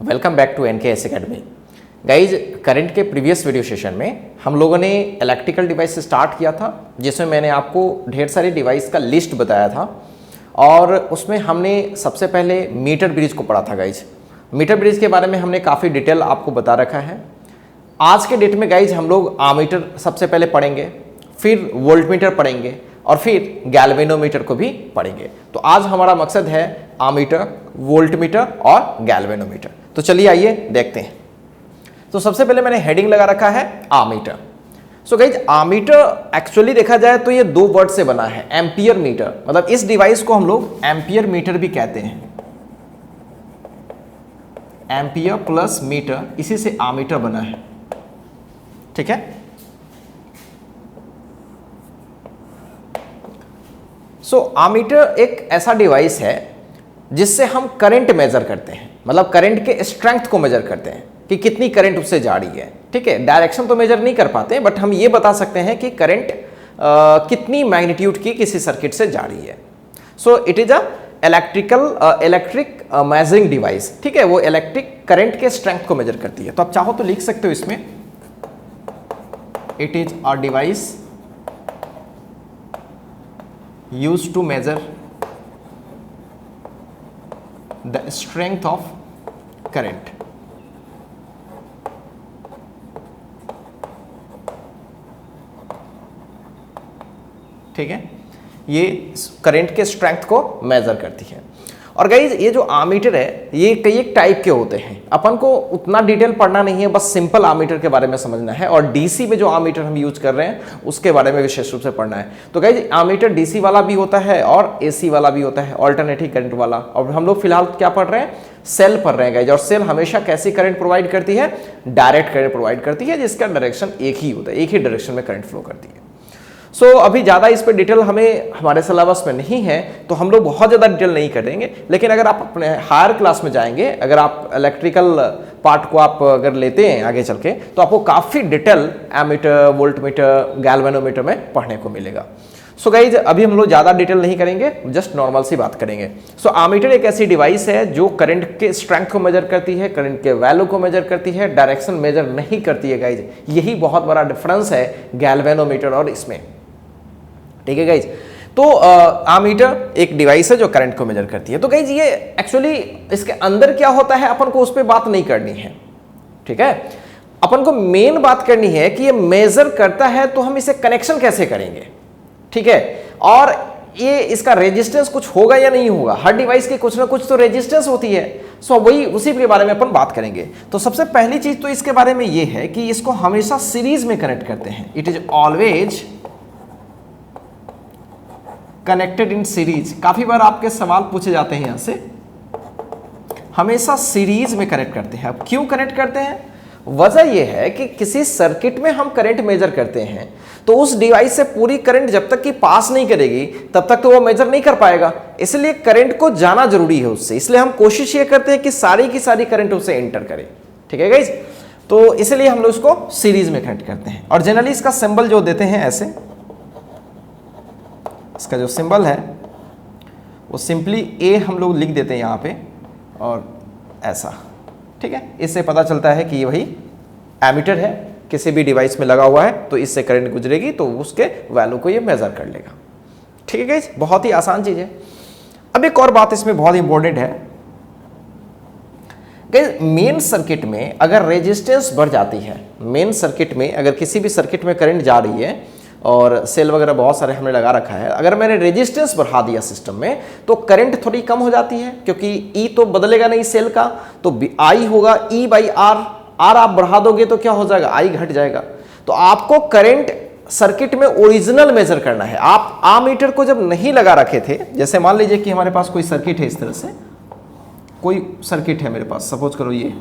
Welcome back to NKS academy. Guys, current के previous video session में हम लोगों ने इलेक्ट्रिकल डिवाइस से स्टार्ट किया था, जिसमें मैंने आपको ढेर सारे डिवाइस का लिस्ट बताया था और उसमें हमने सबसे पहले मीटर ब्रिज को पढ़ा था। गाइज, मीटर ब्रिज के बारे में हमने काफ़ी डिटेल आपको बता रखा है। आज के डेट में गाइज हम लोग आमीटर सबसे पहले पढ़ेंगे, फिर वोल्टमीटर पढ़ेंगे और फिर गैल्वेनोमीटर को भी पढ़ेंगे। तो आज हमारा मकसद है आमीटर, वोल्टमीटर और गैल्वेनोमीटर। तो चलिए आइए देखते हैं। तो सबसे पहले मैंने हेडिंग लगा रखा है ammeter. So guys, ammeter actually देखा जाए तो ये दो वर्ड से बना है, एम्पियर मीटर, मतलब इस डिवाइस को हम लोग एम्पियर मीटर भी कहते हैं। एम्पियर प्लस मीटर, इसी से आमीटर बना है। ठीक है। सो आमीटर एक ऐसा डिवाइस है जिससे हम करंट मेजर करते हैं, मतलब करंट के स्ट्रेंथ को मेजर करते हैं कि कितनी करंट उससे जा रही है। ठीक है, डायरेक्शन तो मेजर नहीं कर पाते, बट हम ये बता सकते हैं कि करंट कितनी मैग्नीट्यूड की किसी सर्किट से जा रही है। सो it is a electric measuring device. ठीक है, वो इलेक्ट्रिक करंट के स्ट्रेंथ को मेजर करती है। तो आप चाहो तो लिख सकते हो इसमें, it is a device used to measure the strength of current। ठीक है, ये करंट के स्ट्रेंथ को मेजर करती है। और गाइज, ये जो आमीटर है ये कई एक टाइप के होते हैं, अपन को उतना डिटेल पढ़ना नहीं है, बस सिंपल आमीटर के बारे में समझना है। और डीसी में जो आमीटर हम यूज कर रहे हैं उसके बारे में विशेष रूप से पढ़ना है। तो गाइज, आमीटर डीसी वाला भी होता है और एसी वाला भी होता है, ऑल्टरनेटिंग करंट वाला। और हम लोग फिलहाल क्या पढ़ रहे हैं, सेल पढ़ रहे हैं गाइज। और सेल हमेशा कैसी करंट प्रोवाइड करती है, डायरेक्ट करंट प्रोवाइड करती है, जिसका डायरेक्शन एक ही होता है, एक ही डायरेक्शन में करंट फ्लो करती है। सो अभी ज़्यादा इस पर डिटेल हमें हमारे सिलेबस में नहीं है, तो हम लोग बहुत ज़्यादा डिटेल नहीं करेंगे। लेकिन अगर आप अपने हायर क्लास में जाएंगे, अगर आप इलेक्ट्रिकल पार्ट को आप अगर लेते हैं आगे चल के, तो आपको काफ़ी डिटेल एमीटर, वोल्टमीटर, गैल्वेनोमीटर में पढ़ने को मिलेगा। सो गाइज, अभी हम लोग ज़्यादा डिटेल नहीं करेंगे, जस्ट नॉर्मल सी बात करेंगे। सो आमीटर एक ऐसी डिवाइस है जो करंट के स्ट्रेंथ को मेजर करती है, करंट के वैल्यू को मेजर करती है, डायरेक्शन मेजर नहीं करती है। गाइज, यही बहुत बड़ा डिफरेंस है गैल्वेनोमीटर और इसमें। ठीक है गाइज, तो आमीटर एक डिवाइस है जो करंट को मेजर करती है। तो गाइज, ये एक्चुअली इसके अंदर क्या होता है अपन को उस पर बात नहीं करनी है। ठीक है, अपन को मेन बात करनी है कि ये मेजर करता है तो हम इसे कनेक्शन कैसे करेंगे। ठीक है, और ये इसका रेजिस्टेंस कुछ होगा या नहीं होगा। हर डिवाइस की कुछ ना कुछ तो रेजिस्टेंस होती है। सो वही उसी के बारे में अपन बात करेंगे। तो सबसे पहली चीज तो इसके बारे में ये है कि इसको हमेशा सीरीज में कनेक्ट करते हैं। It is always connected in series. काफी बार आपके सवाल पूछे जाते हैं यहां से, हमेशा सीरीज में कनेक्ट करते हैं। अब क्यों कनेक्ट करते हैं, वजह यह है कि किसी सर्किट में हम करंट मेजर करते हैं तो उस डिवाइस से पूरी करंट जब तक कि पास नहीं करेगी तब तक तो वो मेजर नहीं कर पाएगा। इसलिए करंट को जाना जरूरी है उससे। इसलिए हम कोशिश ये करते हैं कि सारी की सारी करंट उससे एंटर करे। ठीक है गाइज, तो इसलिए हम लोग उसको सीरीज में कनेक्ट करते हैं। और जनरली इसका सिंबल जो देते हैं ऐसे, इसका जो सिंबल है वो सिंपली ए हम लोग लिख देते हैं यहाँ पे और ऐसा। ठीक है, इससे पता चलता है कि ये वही एमीटर है, किसी भी डिवाइस में लगा हुआ है तो इससे करंट गुजरेगी तो उसके वैल्यू को ये मेजर कर लेगा। ठीक है गाइस, बहुत ही आसान चीज है। अब एक और बात इसमें बहुत इंपॉर्टेंट है गाइस, मेन सर्किट में अगर रेजिस्टेंस बढ़ जाती है, मेन सर्किट में अगर किसी भी सर्किट में करंट जा रही है और सेल वगैरह बहुत सारे हमने लगा रखा है, अगर मैंने रेजिस्टेंस बढ़ा दिया सिस्टम में तो करंट थोड़ी कम हो जाती है, क्योंकि ई तो बदलेगा नहीं सेल का, तो आई होगा ई बाई आर। आर आप बढ़ा दोगे तो क्या हो जाएगा, आई घट जाएगा। तो आपको करंट सर्किट में ओरिजिनल मेजर करना है। आप आमीटर को जब नहीं लगा रखे थे, जैसे मान लीजिए कि हमारे पास कोई सर्किट है, इस तरह से कोई सर्किट है मेरे पास, सपोज करो ये,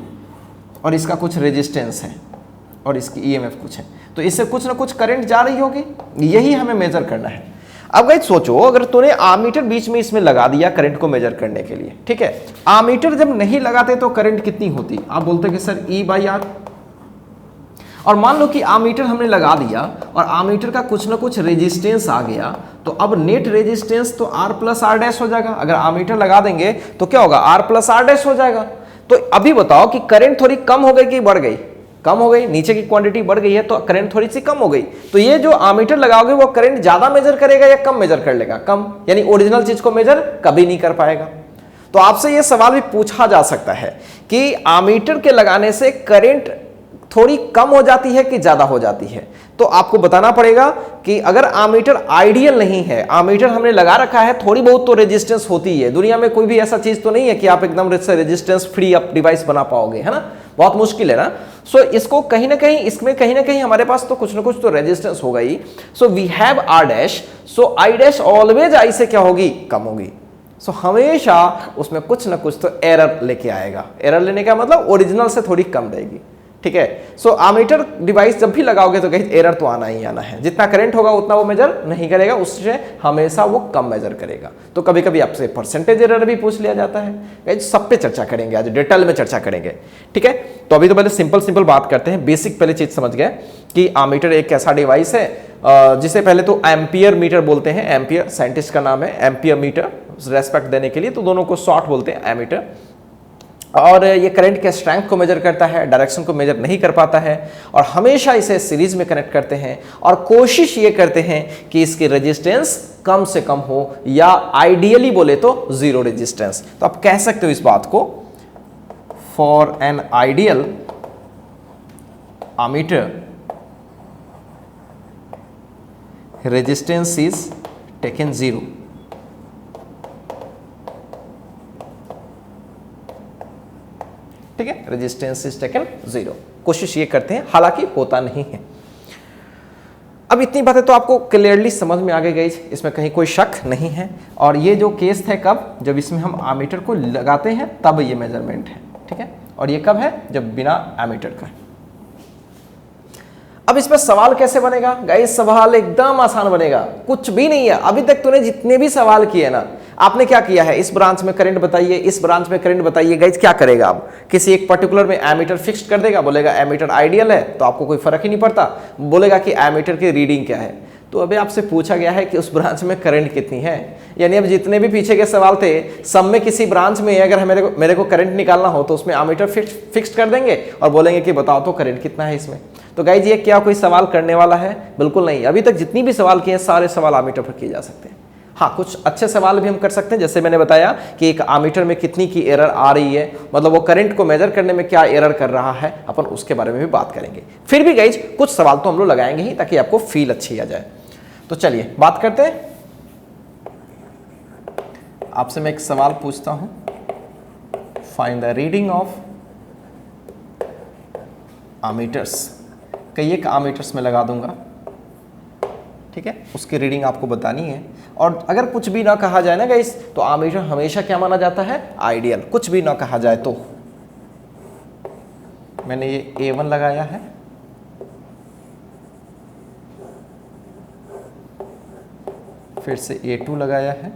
और इसका कुछ रेजिस्टेंस है और इसकी ईएमएफ कुछ है, तो इससे कुछ ना कुछ करंट जा रही होगी, यही हमें मेजर करना है। अब गाइस सोचो, अगर तूने आमीटर बीच में इसमें लगा दिया करंट को मेजर करने के लिए, ठीक है, आमीटर जब नहीं लगाते तो करंट कितनी होती, आप बोलते कि सर ई बाई आर। और मान लो कि आमीटर हमने लगा दिया और आमीटर का कुछ ना कुछ रेजिस्टेंस आ गया, तो अब नेट रेजिस्टेंस तो आर प्लस आर डैश हो जाएगा। अगर आमीटर लगा देंगे तो क्या होगा, आर प्लस आर डैश हो जाएगा। तो अभी बताओ कि करंट थोड़ी कम हो गई कि बढ़ गई? कम हो गई, नीचे की क्वांटिटी बढ़ गई है तो करंट थोड़ी सी कम हो गई। तो ये जो आमीटर लगाओगे वो करंट ज्यादा मेजर करेगा या कम मेजर कर लेगा? कम, यानी ओरिजिनल चीज को मेजर कभी नहीं कर पाएगा। तो आपसे ये सवाल भी पूछा जा सकता है कि आमीटर के लगाने से करंट थोड़ी कम हो जाती है कि ज्यादा हो जाती है? तो आपको बताना पड़ेगा कि अगर आमीटर आइडियल नहीं है, आमीटर हमने लगा रखा है, थोड़ी बहुत तो रेजिस्टेंस होती है। दुनिया में कोई भी ऐसा चीज तो नहीं है कि आप एकदम रेजिस्टेंस फ्री अप डिवाइस बना पाओगे, है ना, बहुत मुश्किल है ना। सो इसको कहीं ना कहीं, इसमें कहीं ना कहीं हमारे पास तो कुछ ना कुछ तो रेजिस्टेंस होगा ही। So we have R dash, so I dash always I say क्या होगी? कम होगी। सो हमेशा उसमें कुछ ना कुछ तो एरर लेके आएगा। एरर लेने का मतलब ओरिजिनल से थोड़ी कम रहेगी, ठीक है। सो आमीटर डिवाइस जब भी लगाओगे तो कहीं एरर तो आना ही आना है। जितना करंट होगा उतना वो मेजर नहीं करेगा, उससे हमेशा वो कम मेजर करेगा। तो कभी कभी आपसे परसेंटेज एरर भी पूछ लिया जाता है। सब पे चर्चा करेंगे आज, डिटेल में चर्चा करेंगे, ठीक है। तो अभी तो पहले सिंपल बात करते हैं, बेसिक पहले चीज समझ गए कि आमीटर एक ऐसा डिवाइस है जिसे पहले तो एम्पियर मीटर बोलते हैं। एम्पियर साइंटिस्ट का नाम है, एम्पियर मीटर रेस्पेक्ट देने के लिए, तो दोनों को शॉर्ट बोलते हैं एमीटर। और ये करंट के स्ट्रेंथ को मेजर करता है, डायरेक्शन को मेजर नहीं कर पाता है, और हमेशा इसे सीरीज में कनेक्ट करते हैं और कोशिश ये करते हैं कि इसकी रेजिस्टेंस कम से कम हो, या आइडियली बोले तो जीरो रेजिस्टेंस। तो आप कह सकते हो इस बात को, for an ideal ammeter resistance is taken 0. ठीक है, रेजिस्टेंस इज टेकन 0। कोशिश ये करते हैं, हालांकि होता नहीं है। अब इतनी बातें तो आपको क्लियरली समझ में आ गई, इसमें कहीं कोई शक नहीं है। और ये जो केस है कब, जब इसमें हम एमीटर को लगाते हैं तब ये मेजरमेंट है, ठीक है। और ये कब है, जब बिना एमीटर का। अब इस पर सवाल कैसे बनेगा गाइस? सवाल एकदम आसान बनेगा, कुछ भी नहीं है। अभी तक तूने जितने भी सवाल किए ना, आपने क्या किया है, इस ब्रांच में करंट बताइए, इस ब्रांच में करंट बताइए। गाइस क्या करेगा, अब किसी एक पर्टिकुलर में एमीटर फिक्स कर देगा, बोलेगा एमीटर आइडियल है, तो आपको कोई फर्क ही नहीं पड़ता, बोलेगा कि एमीटर की रीडिंग क्या है। तो अभी आपसे पूछा गया है कि उस ब्रांच में करंट कितनी है, यानी अब जितने भी पीछे के सवाल थे, सब में किसी ब्रांच में अगर मेरे को करंट निकालना हो तो उसमें एमीटर फिक्स कर देंगे और बोलेंगे कि बताओ तो करंट कितना है इसमें। तो गाइस ये क्या कोई सवाल करने वाला है? बिल्कुल नहीं। अभी तक जितनी भी सवाल किए हैं सारे सवाल एमीटर पर किए जा सकते हैं। हाँ, कुछ अच्छे सवाल भी हम कर सकते हैं, जैसे मैंने बताया कि एक एमीटर में कितनी की एरर आ रही है, मतलब वो करंट को मेजर करने में क्या एरर कर रहा है, अपन उसके बारे में भी बात करेंगे। फिर भी गाइस कुछ सवाल तो हम लोग लगाएंगे ही, ताकि आपको फील अच्छी आ जाए। तो चलिए बात करते हैं। आपसे मैं एक सवाल पूछता हूं, find the reading of ammeters. कई एक एमीटर्स में लगा दूंगा, ठीक है, उसकी रीडिंग आपको बतानी है। और अगर कुछ भी ना कहा जाए ना गाइस, तो एमीटर हमेशा क्या माना जाता है, आइडियल। कुछ भी ना कहा जाए तो। मैंने ये A1 लगाया है, फिर से A2 लगाया है,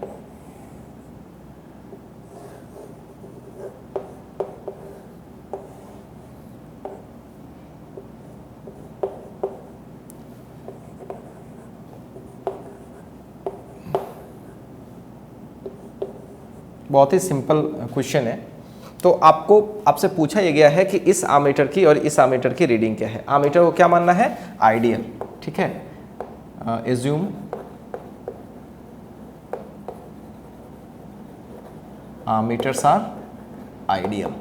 बहुत ही सिंपल क्वेश्चन है। तो आपसे पूछा यह गया है कि इस एमीटर की और इस एमीटर की रीडिंग क्या है। एमीटर को क्या मानना है, आइडियल, ठीक है। एज्यूम एमीटर्स आर आइडियल,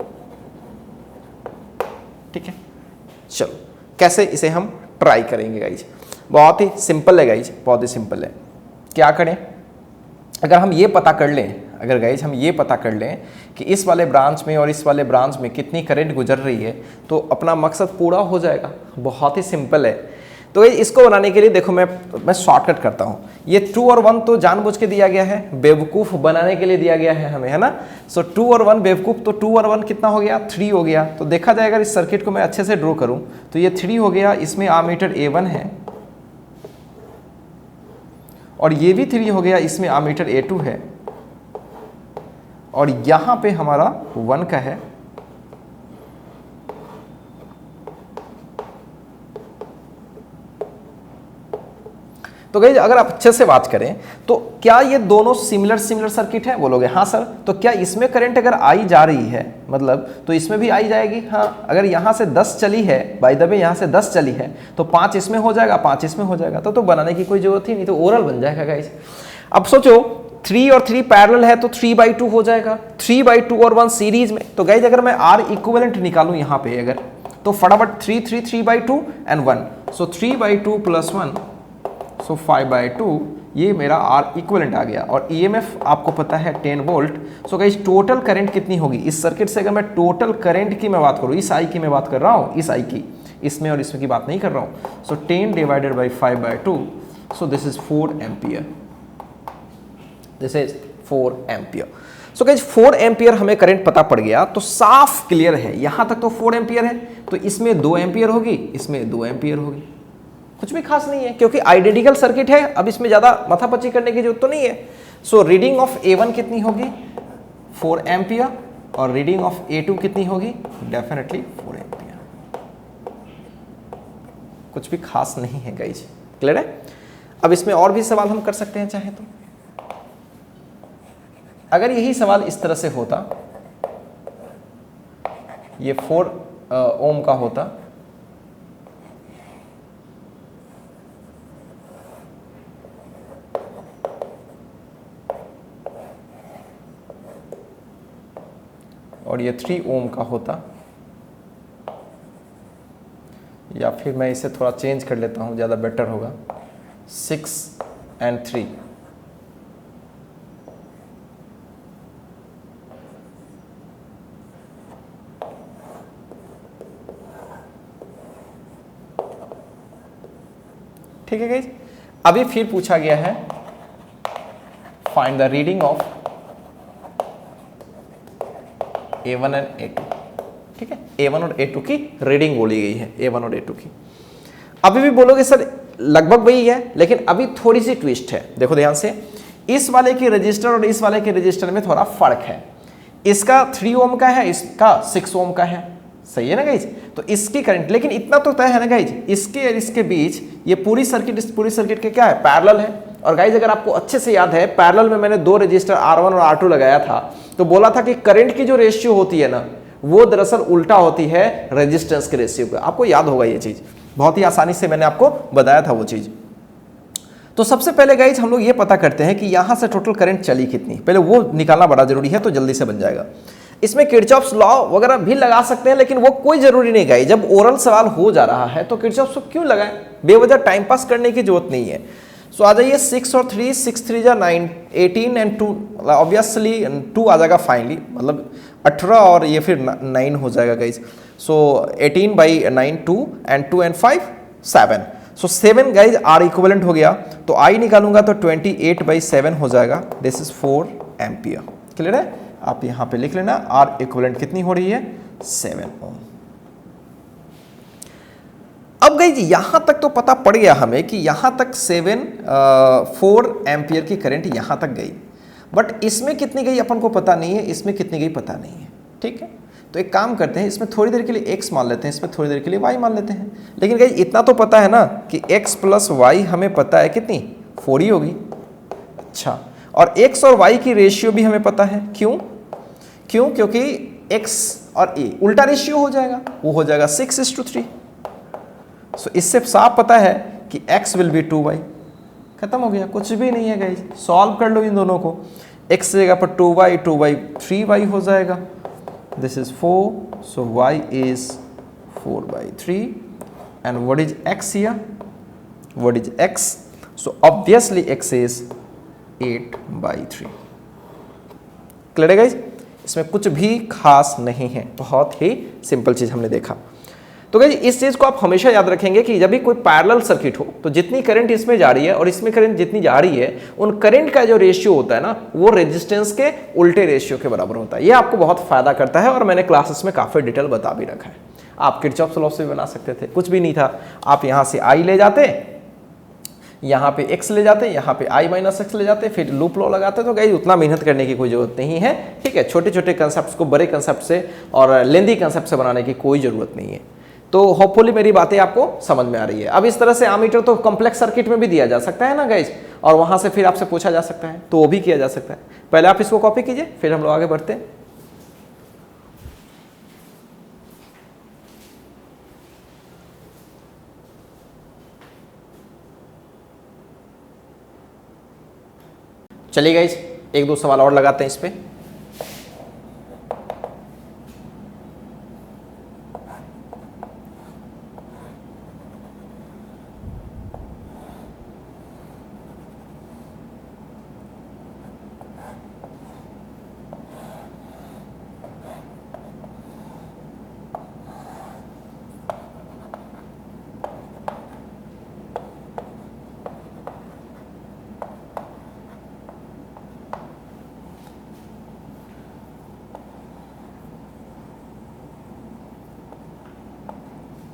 ठीक है। चलो कैसे इसे हम ट्राई करेंगे गाइज, बहुत ही सिंपल है गाइज, बहुत ही सिंपल है। क्या करें, अगर हम ये पता कर लें, अगर गाइज हम ये पता कर लें कि इस वाले ब्रांच में और इस वाले ब्रांच में कितनी करंट गुजर रही है, तो अपना मकसद पूरा हो जाएगा। बहुत ही सिंपल है। तो इसको बनाने के लिए देखो मैं शॉर्टकट करता हूँ। ये 2 और 1 तो जानबूझ के दिया गया है, बेवकूफ़ बनाने के लिए दिया गया है हमें, है ना। सो 2 और 1 बेवकूफ़, तो 2 और 1 कितना हो गया, 3 हो गया। तो देखा जाएगा, इस सर्किट को मैं अच्छे से ड्रॉ करूँ तो ये 3 हो गया, इसमें एमीटर A1 है, और ये भी 3 हो गया, इसमें एमीटर A2 है, और यहां पे हमारा 1 का है। तो गाइज अगर आप अच्छे से बात करें तो क्या ये दोनों सिमिलर सर्किट है, बोलोगे हाँ सर। तो क्या इसमें करंट अगर आई जा रही है मतलब तो इसमें भी आई जाएगी, हाँ। अगर यहाँ से 10 चली है, बाय द वे यहाँ से 10 चली है तो 5 इसमें हो जाएगा, 5 इसमें हो जाएगा, तो बनाने की कोई जरूरत ही नहीं, तो ओरल बन जाएगा गाइज। अब सोचो 3 और 3 पैरेलल है तो 3/2 हो जाएगा, 3/2 और 1 सीरीज में। तो गाइज अगर मैं R इक्विवेलेंट निकालूं यहाँ पे अगर, तो फटाफट 3/2 एंड 1, सो 3/2 + 1, सो 5/2, ये मेरा R इक्विवेलेंट आ गया। और EMF आपको पता है 10 volt. So guys total current कितनी होगी इस सर्किट से, अगर मैं टोटल करंट की मैं बात करूँ, इस I की मैं बात कर रहा हूँ, इस I की, इसमें और इसमें की बात नहीं कर रहा हूँ। सो 10 / 5/2, सो this is 4 ampere, this is 4 ampere. So guys 4 ampere हमें करंट पता पड़ गया, तो साफ क्लियर है, यहां तक तो 4 एम्पियर है, तो इसमें 2 एम्पियर होगी, इसमें 2 एम्पियर होगी, कुछ भी खास नहीं है क्योंकि आइडेंटिकल सर्किट है। अब इसमें ज्यादा माथापच्ची करने की जरूरत तो नहीं है। सो रीडिंग ऑफ A1 कितनी होगी, 4 एम्पियर, और रीडिंग ऑफ A2 कितनी होगी, डेफिनेटली 4 एम्पियर। कुछ भी खास नहीं है गाइस, क्लियर है। अब इसमें और भी सवाल हम कर सकते हैं चाहे तो। अगर यही सवाल इस तरह से होता, ये 4 ओम का होता, और ये 3 ओम का होता, या फिर मैं इसे थोड़ा चेंज कर लेता हूं, ज़्यादा बेटर होगा, 6 और 3, ठीक है गाइस। अभी फिर पूछा गया है find the reading of A1 and A2, ठीक है। A1 और A2 की रीडिंग बोली गई है, A1 और A2 की। अभी भी बोलोगे सर लगभग वही है, लेकिन अभी थोड़ी सी ट्विस्ट है, देखो ध्यान से। इस वाले के रजिस्टर और इस वाले के रजिस्टर में थोड़ा फर्क है, इसका 3 ओम का है, इसका 6 ओम का है, सही है ना गाइज। तो इसकी करंट, लेकिन इतना तो तय है ना गाइज, इसके और इसके बीच ये पूरी सर्किट, इस पूरी सर्किट के क्या है, पैरेलल है। और गाइज अगर आपको अच्छे से याद है, पैरेलल में मैंने 2 रजिस्टर R1 और R2 लगाया था, तो बोला था कि करंट की जो रेशियो होती है ना, वो दरअसल उल्टा होती है रेजिस्टेंस के रेशियो का। आपको याद होगा ये चीज, बहुत ही आसानी से मैंने आपको बताया था वो चीज। तो सबसे पहले गाइज हम लोग ये पता करते हैं कि यहां से टोटल करंट चली कितनी, पहले वो निकालना बड़ा जरूरी है, तो जल्दी से बन जाएगा। इसमें किरचॉफ्स लॉ वगैरह भी लगा सकते हैं, लेकिन वो कोई जरूरी नहीं गाइज। जब ओरल सवाल हो जा रहा है तो किरचॉफ्स क्यों लगाएं, बेवजह टाइम पास करने की जरूरत नहीं है। सो आ जाइए 6 और 3, 6 3 जा 9, 18 एंड 2, ऑब्वियसली 2 आ जाएगा फाइनली, मतलब 18 और ये फिर 9 हो जाएगा guys. So 18/9 2 and 2 and 5 7, so 7 guys R equivalent हो गया। तो I निकालूंगा तो 28/7 हो जाएगा, दिस इज 4 एम्पियर, क्लियर है। आप यहां पे लिख लेना R इक्विवेलेंट कितनी हो रही है, 7 ओम। अब गाइज यहां तक तो पता पड़ गया हमें कि यहां तक 4 एम्पियर की करंट यहां तक गई, बट इसमें कितनी गई अपन को पता नहीं है, इसमें कितनी गई पता नहीं है, ठीक है। तो एक काम करते हैं, इसमें थोड़ी देर के लिए x मान लेते हैं, इसमें थोड़ी देर के लिए y मान लेते हैं। लेकिन गाइज इतना तो पता है ना कि x + y हमें पता है कितनी, 4 ही होगी। अच्छा, और x और y की रेशियो भी हमें पता है, क्यों क्योंकि x और a उल्टा रेशियो हो जाएगा, वो हो जाएगा 6:3। सो इससे साफ पता है कि x विल बी 2y, खत्म हो गया, कुछ भी नहीं है गाइज। सॉल्व कर लो इन दोनों को, x जगह पर 2y 3y हो जाएगा, this is 4, so y is 4/3 and what is x here, what is x, so obviously x is 8/3, clear है गाइज। इसमें कुछ भी खास नहीं है, बहुत ही सिंपल चीज हमने देखा। तो गाइस इस चीज को आप हमेशा याद रखेंगे कि जब भी कोई पैरेलल सर्किट हो तो जितनी करंट इसमें जा रही है और इसमें करंट जितनी जा रही है, उन करंट का जो रेशियो होता है ना, वो रेजिस्टेंस के उल्टे रेशियो के बराबर होता है। ये आपको बहुत फायदा करता है और मैंने क्लासेस में काफी डिटेल बता भी रखा है। आप किरचॉफ्स लॉ से भी बना सकते थे, कुछ भी नहीं था। आप यहाँ से I ले जाते, यहाँ पे x ले जाते, यहाँ पे I - x ले जाते, फिर लूप लॉ लगाते। तो गाइस उतना मेहनत करने की कोई जरूरत नहीं है, ठीक है। छोटे छोटे कंसेप्ट को बड़े कंसेप्ट से और लेंदी कंसेप्ट से बनाने की कोई जरूरत नहीं है। तो होपफुली मेरी बातें आपको समझ में आ रही है। अब इस तरह से एमीटर तो कॉम्प्लेक्स सर्किट में भी दिया जा सकता है ना गाइज, और वहां से फिर आपसे पूछा जा सकता है, तो वो भी किया जा सकता है। पहले आप इसको कॉपी कीजिए, फिर हम लोग आगे बढ़ते हैं। चलिए गाइज, एक दो सवाल और लगाते हैं इस पे।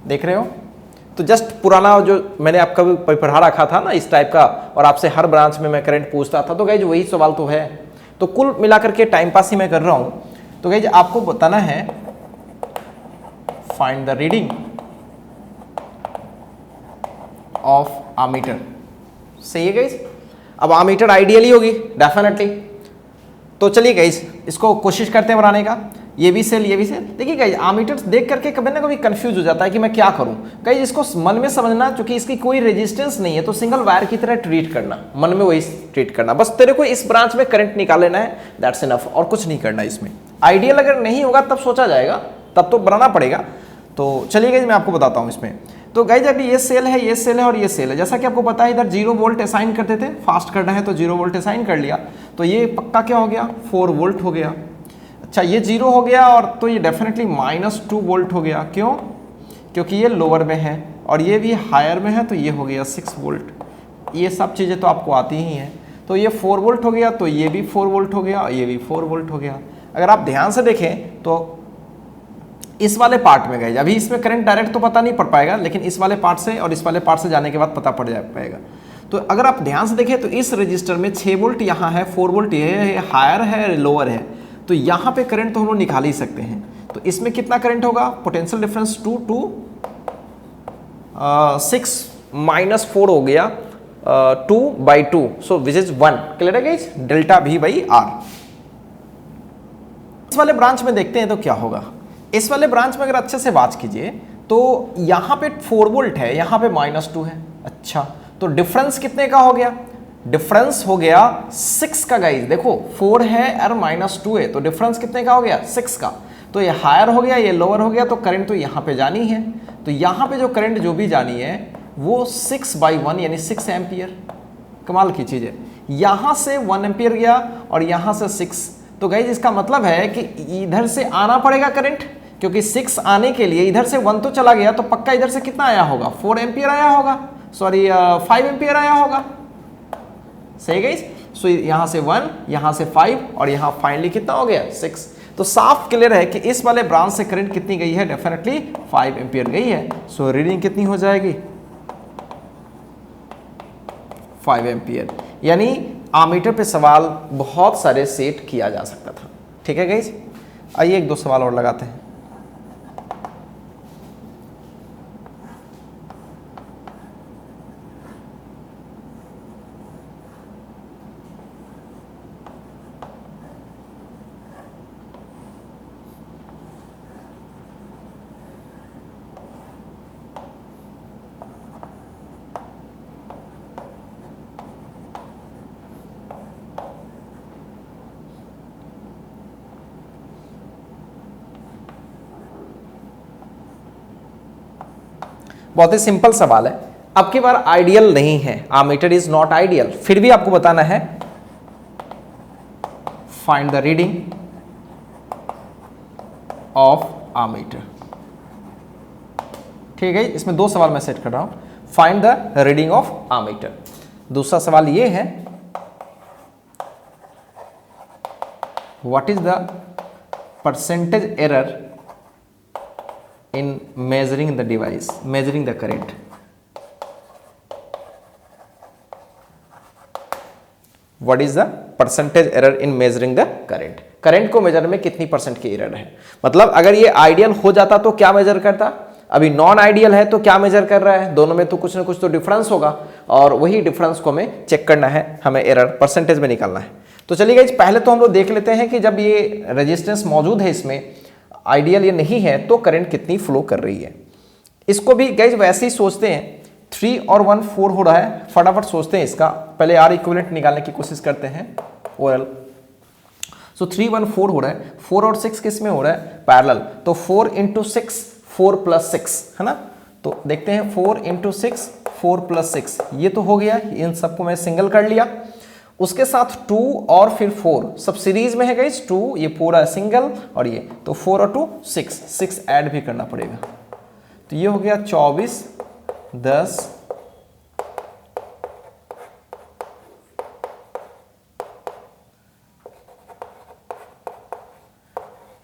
देख रहे हो, तो जस्ट पुराना जो मैंने आपका भी पढ़ा रखा था ना इस टाइप का, और आपसे हर ब्रांच में मैं करंट पूछता था, तो गाइज वही सवाल तो है। तो कुल मिलाकर के टाइम पास ही मैं कर रहा हूं। तो गाइज आपको बताना है find the reading of ammeter. सही है गाइज। अब एमीटर आइडियल ही होगी डेफिनेटली। तो चलिए गाइज इसको कोशिश करते हैं बनाने का। ये भी सेल, ये भी सेल। देखिए गाइज एमीटर देख करके कभी ना कभी कंफ्यूज हो जाता है कि मैं क्या करूं। गाइज इसको मन में समझना, क्योंकि इसकी कोई रेजिस्टेंस नहीं है, तो सिंगल वायर की तरह ट्रीट करना, मन में वही ट्रीट करना। बस तेरे को इस ब्रांच में करंट निकाल लेना है, दैट्स इनफ, और कुछ नहीं करना इसमें। आइडियल अगर नहीं होगा तब सोचा जाएगा, तब तो बनाना पड़ेगा। तो चलिए गाइज मैं आपको बताता हूँ इसमें। तो गाइज अभी ये सेल है, ये सेल है और ये सेल है। जैसा कि आपको पता है इधर 0 वोल्ट असाइन करते थे, फास्ट करना है तो 0 वोल्ट असाइन कर लिया, तो ये पक्का क्या हो गया, 4 वोल्ट हो गया। अच्छा ये 0 हो गया, और तो ये डेफिनेटली -2 वोल्ट हो गया। क्यों? क्योंकि ये लोअर में है और ये भी हायर में है, तो ये हो गया 6 वोल्ट। ये सब चीज़ें तो आपको आती ही हैं। तो ये 4 वोल्ट हो गया, तो ये भी 4 वोल्ट हो गया और ये भी 4 वोल्ट हो गया। अगर आप ध्यान से देखें तो इस वाले पार्ट में गए, अभी इसमें करंट डायरेक्ट तो पता नहीं पड़ पाएगा, लेकिन इस वाले पार्ट से और इस वाले पार्ट से जाने के बाद पता पड़ पाएगा। तो अगर आप ध्यान से देखें तो इस रजिस्टर में 6 वोल्ट यहाँ है, 4 वोल्ट ये है, हायर है, लोअर है, तो यहाँ पे करंट तो हम लोग निकाल ही सकते हैं। तो इसमें कितना करंट होगा, पोटेंशियल डिफरेंस 2 to 6 -4 हो गया, 2/2, सो विच इज 1। क्लियर है guys, delta V by R। इस वाले ब्रांच में देखते हैं तो क्या होगा। इस वाले ब्रांच में अगर अच्छे से बात कीजिए तो यहाँ पे 4 वोल्ट है, यहाँ पे -2 है। अच्छा तो डिफरेंस कितने का हो गया, डिफरेंस हो गया 6 का। गाइस देखो 4 है और -2 है, तो डिफरेंस कितने का हो गया, 6 का। तो ये हायर हो गया, ये लोअर हो गया, तो करंट तो यहाँ पे जानी है। तो यहाँ पे जो करंट जो भी जानी है वो 6/1 यानी 6 एम्पियर। कमाल की चीज़ है। यहाँ से 1 एम्पियर गया और यहाँ से 6, तो गाइस इसका मतलब है कि इधर से आना पड़ेगा करंट, क्योंकि 6 आने के लिए इधर से 1 तो चला गया, तो पक्का इधर से कितना आया होगा, 4 एम्पियर आया होगा, सॉरी 5 एम्पियर आया होगा। सही गाइस। सो यहाँ से 1, यहाँ से 5 और यहाँ फाइनली कितना हो गया, 6। तो साफ क्लियर है कि इस वाले ब्रांच से करंट कितनी गई है, डेफिनेटली 5 एम्पियर गई है। सो रीडिंग कितनी हो जाएगी, 5 एम्पियर। यानी एमीटर पे सवाल बहुत सारे सेट किया जा सकता था। ठीक है गाइस, आइए एक दो सवाल और लगाते हैं। बहुत ही सिंपल सवाल है। अब की बार आइडियल नहीं है, एमीटर इज नॉट आइडियल, फिर भी आपको बताना है find the reading of ammeter. ठीक है, इसमें 2 सवाल मैं सेट कर रहा हूं। Find the reading of ammeter. दूसरा सवाल ये है what is the percentage error in measuring the device, measuring the current। What is the percentage error in measuring the current? Current को मेजर में कितनी % की एरर है। मतलब अगर ये आइडियल हो जाता तो क्या मेजर करता, अभी नॉन आइडियल है तो क्या मेजर कर रहा है, दोनों में तो कुछ ना कुछ तो डिफरेंस होगा, और वही डिफरेंस को हमें चेक करना है, हमें एरर परसेंटेज में निकालना है। तो चलिए गाइज पहले तो हम लोग देख लेते हैं कि जब ये रेजिस्टेंस मौजूद है, इसमें आइडियल ये नहीं है, तो करंट कितनी फ्लो कर रही है। इसको भी गाइज वैसे ही सोचते हैं, 3 और 1 4 हो रहा है, फटाफट सोचते हैं इसका, पहले आर इक्विवेलेंट निकालने की कोशिश करते हैं। OL सो 3 1 4 हो रहा है, 4 और 6 किस में हो रहा है, पैरेलल, तो 4 इंटू 6 4 प्लस 6 है ना। तो देखते हैं 4 इंटू 6 4 प्लस 6, ये तो हो गया, इन सबको मैं सिंगल कर लिया। उसके साथ 2 और फिर 4 सब सीरीज में है गाइस, 2 ये पूरा सिंगल और ये, तो 4 और 2 6 ऐड भी करना पड़ेगा, तो ये हो गया 24 10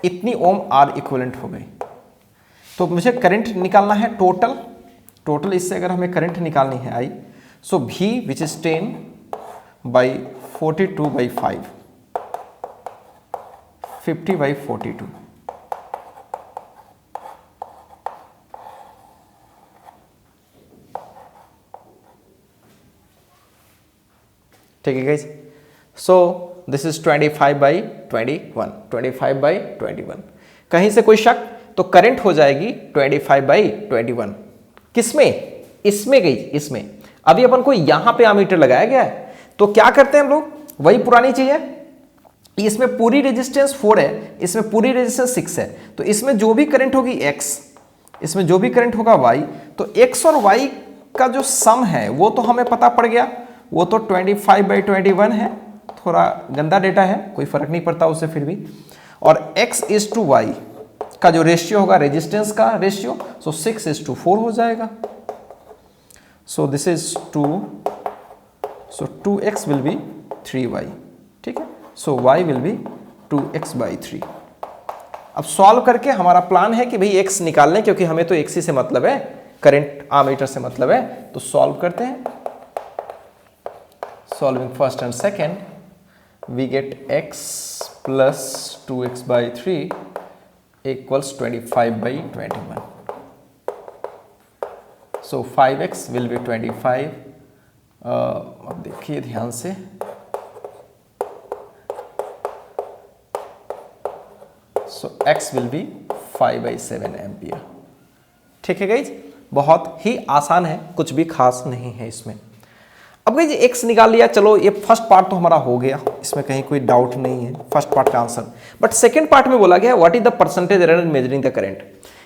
इतनी ओम आर इक्विवेलेंट हो गई। तो मुझे करंट निकालना है टोटल इससे अगर हमें करंट निकालनी है आई, सो V which is 10 by 42 by 5 50 by 42, ठीक है guys. So this is 25 by 21 25 by 21, कहीं से कोई शक, तो करंट हो जाएगी 25 बाई 21, किसमें, इसमें गई, इसमें। अभी अपन को यहां पे एमीटर लगाया गया है, तो क्या करते हैं हम लोग, वही पुरानी चीज है, इसमें पूरी रेजिस्टेंस 4 है, इसमें पूरी रेजिस्टेंस 6 है, तो इसमें जो भी करंट होगी x, इसमें जो भी करंट होगा y, तो x और y का जो सम है वो तो हमें पता पड़ गया, वो तो 25 बाई 21 है, थोड़ा गंदा डेटा है, कोई फर्क नहीं पड़ता उससे फिर भी, और x इज टू वाई का जो रेशियो होगा, रेजिस्टेंस का रेशियो, सो 6 इज टू 4 हो जाएगा, सो this is 2, so 2x will be 3y, ठीक है, सो y will be 2x by 3। अब सॉल्व करके हमारा प्लान है कि भाई x निकाल लें, क्योंकि हमें तो x ही से मतलब है, करंट आमीटर से मतलब है, तो सॉल्व करते हैं। Solving first and second, we get x plus 2x by 3 equals 25 by 21, so 5x will be 25। अब देखिए ध्यान से, so x will be 5 by 7 ampere, ठीक है गाइज, बहुत ही आसान है, कुछ भी खास नहीं है इसमें। अब गाइज x निकाल लिया, चलो ये फर्स्ट पार्ट तो हमारा हो गया, इसमें कहीं कोई डाउट नहीं है, फर्स्ट पार्ट का आंसर। बट सेकंड पार्ट में बोला गया what is the percentage error in measuring the current,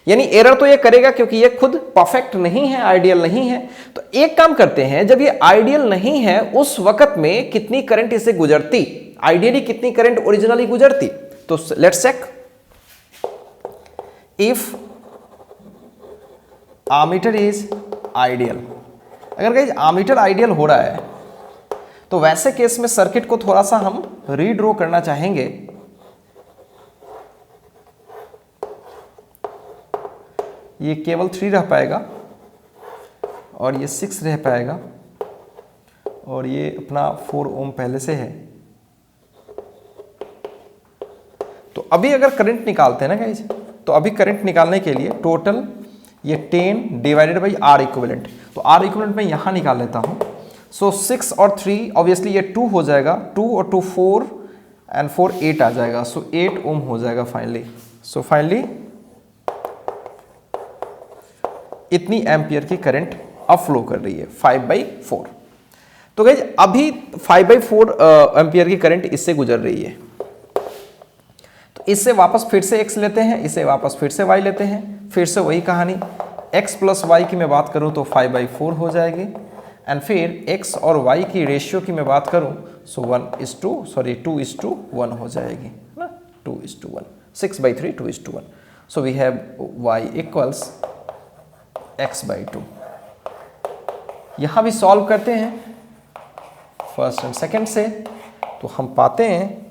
यानी एरर तो ये करेगा क्योंकि ये खुद परफेक्ट नहीं है, आइडियल नहीं है। तो एक काम करते हैं, जब ये आइडियल नहीं है उस वक्त में कितनी करंट इससे गुजरती, आइडियली कितनी करंट ओरिजिनली गुजरती, तो let's check. If ammeter is ideal, अगर गाइस आमीटर आइडियल हो रहा है तो वैसे केस में सर्किट को थोड़ा सा हम रीड्रॉ करना चाहेंगे। ये केवल 3 रह पाएगा और ये 6 रह पाएगा और ये अपना 4 ओम पहले से है। तो अभी अगर करंट निकालते हैं ना गाइस, तो अभी करंट निकालने के लिए टोटल ये 10 डिवाइडेड बाई आर इक्विवेलेंट, तो आर इक्विवेलेंट मैं यहां निकाल लेता हूं। सो 6 और 3 ऑब्वियसली ये 2 हो जाएगा, 2 और 2 4 एंड 4 8 आ जाएगा, सो 8 ओम हो जाएगा फाइनली। सो फाइनली इतनी एम्पियर की करंट अब फ्लो कर रही है 5/4। तो गाइस अभी 5/4 एम्पियर की करंट इससे गुजर रही है। तो इससे वापस फिर से x लेते हैं, इसे वापस फिर से y लेते हैं, फिर से वही कहानी, x प्लस y की मैं बात करूं तो 5/4 हो जाएगी, एंड फिर x और y की रेशियो की मैं बात करूं सो 2:1 हो जाएगी ना, 2:1, 6/3 2:1। So we have y equals x/2। यहां भी सॉल्व करते हैं फर्स्ट एंड सेकेंड से, तो हम पाते हैं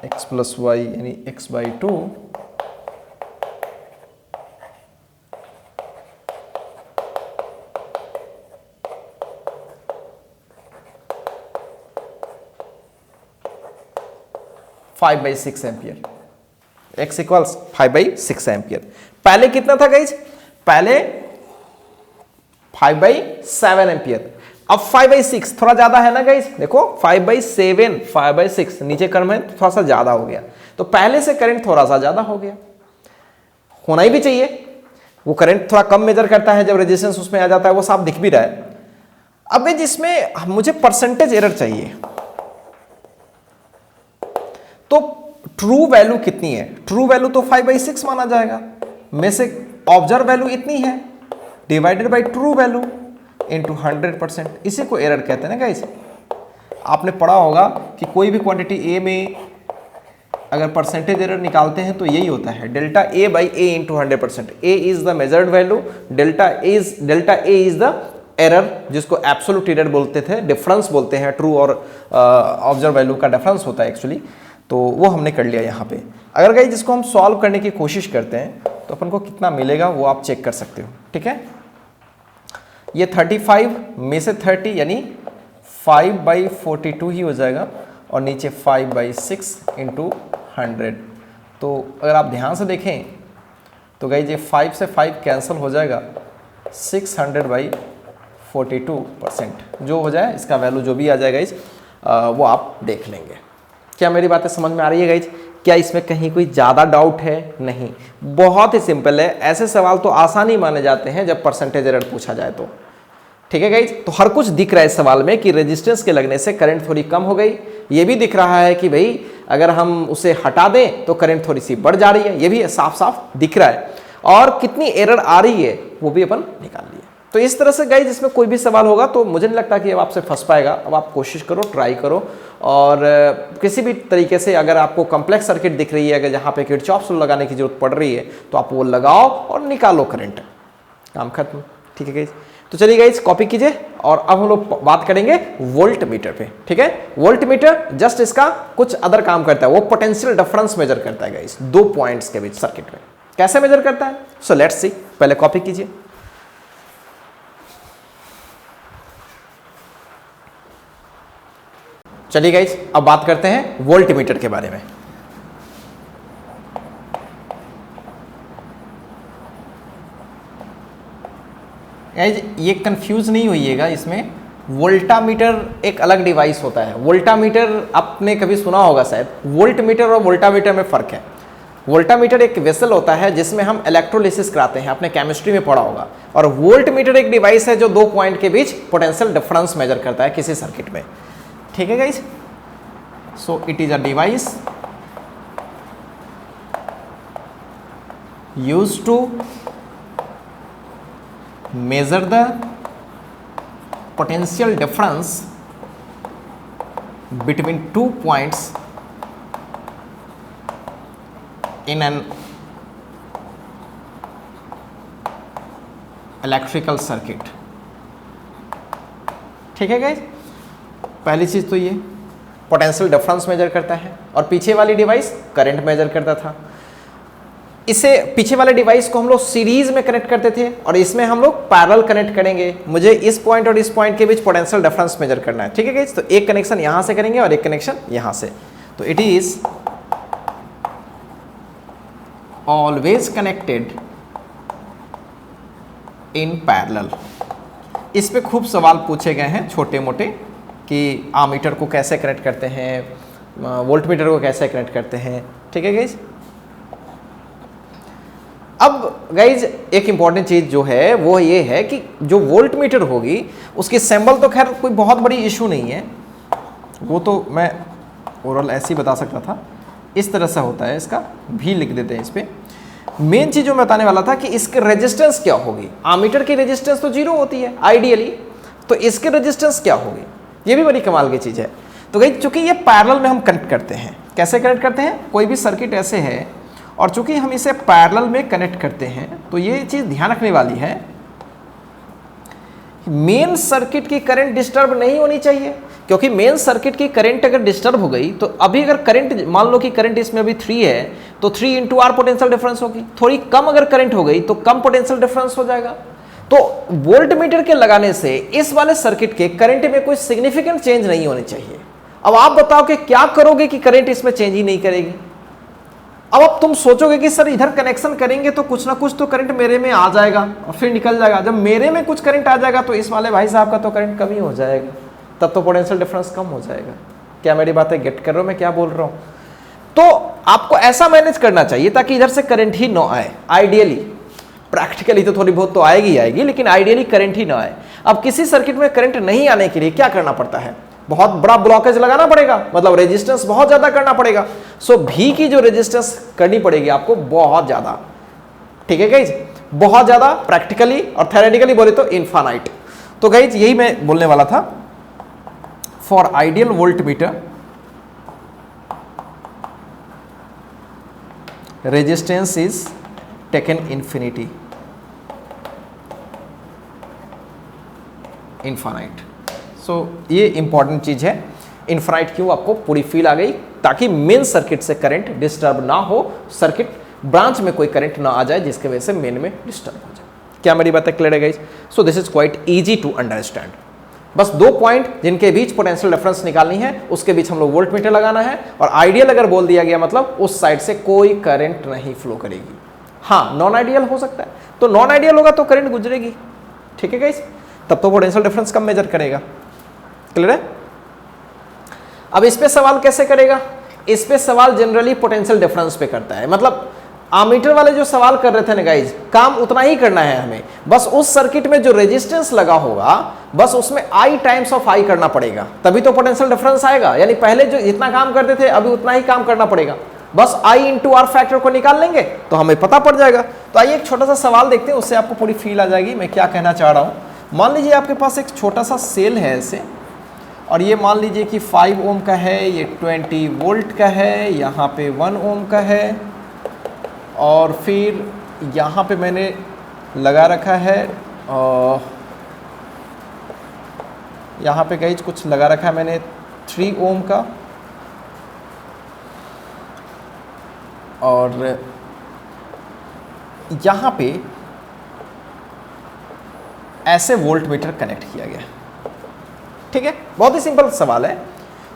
x प्लस y यानी x/2 5/6 ampere, x equals 5/6 ampere. पहले कितना था गाइज, पहले 5/7 एम्पियर, अब 5/6 थोड़ा ज्यादा है ना गाइस, देखो 5/7 5/6 नीचे क्रम है थोड़ा सा ज्यादा हो गया, तो पहले से करंट थोड़ा सा ज्यादा हो गया, होना ही भी चाहिए। वो करंट थोड़ा कम मेजर करता है जब रेजिस्टेंस उसमें आ जाता है, वो साफ दिख भी रहा है। अब जिसमें मुझे परसेंटेज एरर चाहिए, तो ट्रू वैल्यू कितनी है? ट्रू वैल्यू तो 5/6 माना जाएगा, में से ऑब्जर्व वैल्यू इतनी है divided by true value into 100%, इसी को एरर कहते हैं ना गाइस। आपने पढ़ा होगा कि कोई भी क्वांटिटी ए में अगर परसेंटेज एरर निकालते हैं तो यही होता है delta A by A into 100%। A is the measured value, delta A is the error, जिसको एब्सोल्यूट एरर बोलते थे, डिफरेंस बोलते हैं, ट्रू और ऑब्जर्व वैल्यू का डिफरेंस होता है एक्चुअली। तो वो हमने कर लिया यहाँ पे। अगर गाइस जिसको हम सॉल्व करने की कोशिश करते हैं तो अपन को कितना मिलेगा वो आप चेक कर सकते हो, ठीक है। ये 35 में से 30 यानी 5/42 ही हो जाएगा, और नीचे 5/6 इंटू 100। तो अगर आप ध्यान से देखें तो गाइस ये 5 से 5 कैंसिल हो जाएगा, 600/42% जो हो जाए, इसका वैल्यू जो भी आ जाएगा इस वो आप देख लेंगे। क्या मेरी बातें समझ में आ रही है गाइस? क्या इसमें कहीं कोई ज़्यादा डाउट है? नहीं, बहुत ही सिंपल है। ऐसे सवाल तो आसान ही माने जाते हैं जब परसेंटेज एरर पूछा जाए तो, ठीक है गाइस। तो हर कुछ दिख रहा है इस सवाल में कि रेजिस्टेंस के लगने से करंट थोड़ी कम हो गई, ये भी दिख रहा है कि भाई अगर हम उसे हटा दें तो करंट थोड़ी सी बढ़ जा रही है, ये भी साफ साफ दिख रहा है, और कितनी एरर आ रही है वो भी अपन निकाल लिए। तो इस तरह से गाइस इसमें कोई भी सवाल होगा तो मुझे नहीं लगता कि अब आपसे फंस पाएगा। अब आप कोशिश करो, ट्राई करो, और किसी भी तरीके से अगर आपको कॉम्प्लेक्स सर्किट दिख रही है, अगर जहाँ पे किरचॉफ लॉ लगाने की जरूरत पड़ रही है तो आप वो लगाओ और निकालो करंट, काम खत्म, ठीक है गाइस। तो चलिए गाइस कॉपी कीजिए, और अब हम लोग बात करेंगे वोल्ट मीटर पे, ठीक है। वोल्ट मीटर जस्ट इसका कुछ अदर काम करता है, वो पोटेंशियल डिफरेंस मेजर करता है गाइस, दो पॉइंट्स के बीच सर्किट में। कैसे मेजर करता है? सो लेट्स सी, पहले कॉपी कीजिए। चलिए गाइस अब बात करते हैं वोल्ट मीटर के बारे में। गाइस ये कंफ्यूज नहीं होइएगा, इसमें वोल्टामीटर एक अलग डिवाइस होता है। वोल्टामीटर आपने कभी सुना होगा शायद, वोल्ट मीटर और वोल्टामीटर में फर्क है। वोल्टामीटर एक वेसल होता है जिसमें हम इलेक्ट्रोलिसिस कराते हैं, आपने केमिस्ट्री में पढ़ा होगा, और वोल्ट मीटर एक डिवाइस है जो दो पॉइंट के बीच पोटेंशियल डिफरेंस मेजर करता है किसी सर्किट में, ठीक है guys. So it is a device used to measure the potential difference between 2 points in an electrical circuit, ठीक है गाइस। पहली चीज तो ये पोटेंशियल डिफरेंस मेजर करता है, और पीछे वाली डिवाइस करंट मेजर करता था। इसे पीछे वाले डिवाइस को हम लोग सीरीज में कनेक्ट करते थे, और इसमें हम लोग पैरेलल कनेक्ट करेंगे। मुझे इस पॉइंट और इस पॉइंट के बीच पोटेंशियल डिफरेंस मेजर करना है, ठीक है गाइस। तो एक कनेक्शन यहां से करेंगे और एक कनेक्शन यहां से। तो it is always connected in parallel. इस पे खूब सवाल पूछे गए हैं छोटे मोटे, कि आमीटर को कैसे कनेक्ट करते हैं, वोल्ट मीटर को कैसे कनेक्ट करते हैं, ठीक है गाइस। अब गाइज एक इंपॉर्टेंट चीज जो है वो ये है कि जो वोल्ट मीटर होगी उसकी सिंबल तो खैर कोई बहुत बड़ी इशू नहीं है, वो तो मैं ओवरऑल ऐसे ही बता सकता था। इस तरह से होता है, इसका भी लिख देते हैं इस पे। मेन चीज जो मैं बताने वाला था कि इसके रेजिस्टेंस क्या होगी। आमीटर की रेजिस्टेंस तो 0 होती है आइडियली, तो इसके रेजिस्टेंस क्या होगी, ये भी बड़ी कमाल की चीज है। तो गाइज चूंकि ये पैरेलल में हम कनेक्ट करते हैं, कैसे कनेक्ट करते हैं, कोई भी सर्किट ऐसे है और चूंकि हम इसे पैरेलल में कनेक्ट करते हैं, तो ये चीज ध्यान रखने वाली है, मेन सर्किट की करंट डिस्टर्ब नहीं होनी चाहिए। क्योंकि मेन सर्किट की करंट अगर डिस्टर्ब हो गई तो अभी अगर करंट, मान लो कि करंट इसमें अभी 3 है, तो 3 इंटू आर पोटेंशियल डिफरेंस होगी। थोड़ी कम अगर करंट हो गई तो कम पोटेंशियल डिफरेंस हो जाएगा। तो वोल्ट मीटर के लगाने से इस वाले सर्किट के करंट में कोई सिग्निफिकेंट चेंज नहीं होनी चाहिए। अब आप बताओ कि क्या करोगे कि करंट इसमें चेंज ही नहीं करेगी। अब तुम सोचोगे कि सर इधर कनेक्शन करेंगे तो कुछ ना कुछ तो करंट मेरे में आ जाएगा और फिर निकल जाएगा। जब मेरे में कुछ करंट आ जाएगा तो इस वाले भाई साहब का तो करंट कम ही हो जाएगा, तब तो पोटेंशियल डिफरेंस कम हो जाएगा। क्या मेरी बातें गेट कर रहे हो मैं क्या बोल रहा हूँ? तो आपको ऐसा मैनेज करना चाहिए ताकि इधर से करंट ही ना आए। आइडियली, प्रैक्टिकली तो थोड़ी बहुत तो आएगी आएगी, लेकिन आइडियली करंट ही ना आए। अब किसी सर्किट में करंट नहीं आने के लिए क्या करना पड़ता है? बहुत बड़ा ब्लॉकेज लगाना पड़ेगा, मतलब रेजिस्टेंस बहुत ज्यादा करना पड़ेगा। सो भी की जो रेजिस्टेंस करनी पड़ेगी आपको बहुत ज्यादा, ठीक है गाइज, बहुत ज्यादा, प्रैक्टिकली और थ्योरेटिकली बोले तो इनफाइनाइट। तो गाइज यही मैं बोलने वाला था। For ideal voltmeter resistance is taken infinity, infinite. So ये इंपॉर्टेंट चीज है। इनफाइनाइट क्यों? आपको पूरी फील आ गई, ताकि मेन सर्किट से करंट डिस्टर्ब ना हो, सर्किट ब्रांच में कोई करंट ना आ जाए जिसकी वजह से मेन में डिस्टर्ब हो जाए। क्या मेरी बातें क्लियर है guys? So this is quite easy to understand. बस दो पॉइंट जिनके बीच पोटेंशियल डिफरेंस निकालनी है, उसके बीच हम लोग वोल्टमीटर लगाना है। और आइडियल अगर बोल दिया गया मतलब उस साइड से कोई करंट नहीं फ्लो करेगी। हाँ, नॉन आइडियल हो सकता है, तो नॉन आइडियल होगा तो करंट गुजरेगी, ठीक है गाइस, तब तो पोटेंशियल डिफरेंस कम मेजर करेगा। क्लियर है? अब इस पे सवाल कैसे करेगा? इस पे सवाल जनरली पोटेंशियल डिफरेंस पे करता है। मतलब आमीटर वाले जो सवाल कर रहे थे ना गाइज, काम उतना ही करना है हमें, बस उस सर्किट में जो रेजिस्टेंस लगा होगा बस उसमें I टाइम्स ऑफ I करना पड़ेगा, तभी तो पोटेंशियल डिफरेंस आएगा। यानी पहले जो जितना काम करते थे अभी उतना ही काम करना पड़ेगा, बस I इंटू आर फैक्टर को निकाल लेंगे तो हमें पता पड़ जाएगा। तो आइए एक छोटा सा सवाल देखते हैं, उससे आपको पूरी फील आ जाएगी मैं क्या कहना चाह रहा हूं। मान लीजिए आपके पास एक छोटा सा सेल है ऐसे, और ये मान लीजिए कि 5 ओम का है, ये 20 वोल्ट का है, यहाँ पे 1 ओम का है, और फिर यहाँ पे मैंने लगा रखा है यहाँ पे कहीं कुछ लगा रखा है मैंने 3 ओम का, और यहाँ पे ऐसे वोल्टमीटर कनेक्ट किया गया। ठीक है, बहुत ही सिंपल सवाल है।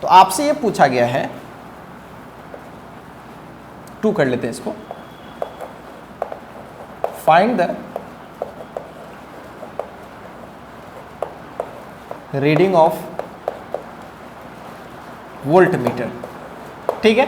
तो आपसे ये पूछा गया है, 2 कर लेते हैं इसको, find the reading of voltmeter. ठीक है,